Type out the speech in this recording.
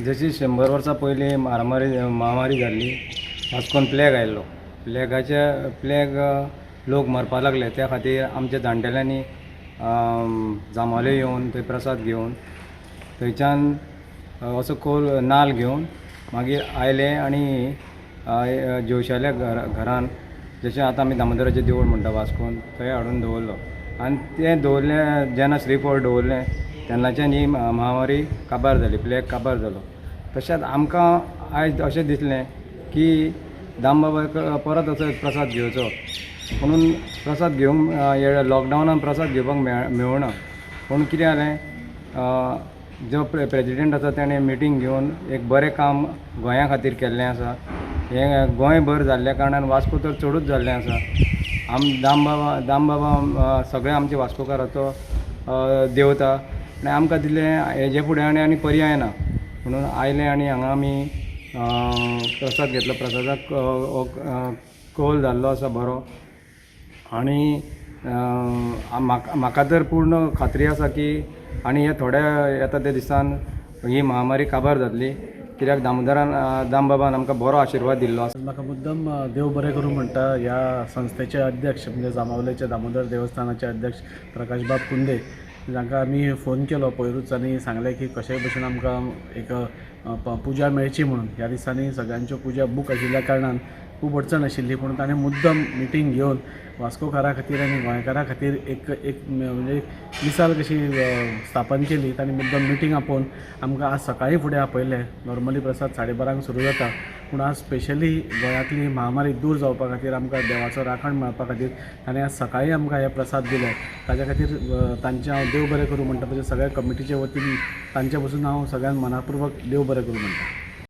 जशी 100 वर्सां पयलीं महामारी जाल्ली वास्कोन प्लेग आयिल्लो. प्लेग लोक मरपा लागले. त्या खातीर आमच्या जाणटेल्यांनी जांबावले येवन थंय प्रसाद घेवन थंयच्यान असो नाल्ल घेवन मागीर आयले आनी जेवशाल्या घरान जशें आतां आमी दामोदराचें देवूळ म्हणटा वास्कोन थंय हाडून दवरलो. आनी तें दवरलें जेन्ना श्रीफळ दवरलें तेन्नाच्यान ही महामारी काबार जाली, प्लेग काबार जालो. तशेंच आमकां आयज अशें दिसलें की दामबाबाक परत असो प्रसाद घेवचो म्हणून प्रसाद घेवंक लॉकडावनान प्रसाद घेवपाक मेळूना. पूण कितें जालें, जो प्रेजिडेंट आसा ताणें मिटींग घेवन एक बरें काम गोंया खातीर केल्लें आसा. हें गोंय भर जाल्ल्या कारणान वास्को तर चडूच जाल्लें आसा. दामबाबा सगळे आमचे वास्कोकाराचो देवता आनी आमकां दिलें हेजे फुडें आनी पर्याय ना म्हणून आयले आनी हांगा आमी प्रसाद घेतलो. प्रसादाक कौल जाल्लो आसा बरो. आनी म्हाका तर पूर्ण खात्री आसा की आनी हे थोड्या येता त्या दिसान ही महामारी काबार जातली, कित्याक दामबाबान आमकां बरो आशिर्वाद दिल्लो आसा. म्हाका मुद्दम देव बरें करूं म्हणटा ह्या संस्थेचे अध्यक्ष म्हणजे जांबावलेचे दामोदर देवस्थानाचे अध्यक्ष प्रकाशबाब कुंदे, जांकां आमी फोन केलो पयरूच आनी सांगलें की कशेय भशेन आमकां एक पुजा मेळची म्हणून. ह्या दिसांनी सगळ्यांच्यो पुजा बूक आशिल्ल्या कारणान खूब अडचण आशिल्ली, पूण ताणें मुद्दम मिटींग घेवन वास्कोकारा खातीर आनी गोंयकारा खातीर एक म्हणजे मिसाल कशी स्थापन केली. ताणें मुद्दम मिटींग आपोवन आमकां आज सकाळीं फुडें आपयलें. नॉर्मली प्रसाद 12:30 सुरू जाता, पूण आज स्पेशली गोंयांतली महामारी दूर जावपा खातीर आमकां देवाचो राखण मेळपा खातीर ताणें आज सकाळीं आमकां हे प्रसाद दिले. ताच्या खातीर तांचें हांव देव बरें करूं म्हणटा. ताच्या सगळ्या कमिटीचे वतीन तांचे पसून हांव सगळ्यांक मनापूर्वक देव बरें करूं म्हणटा.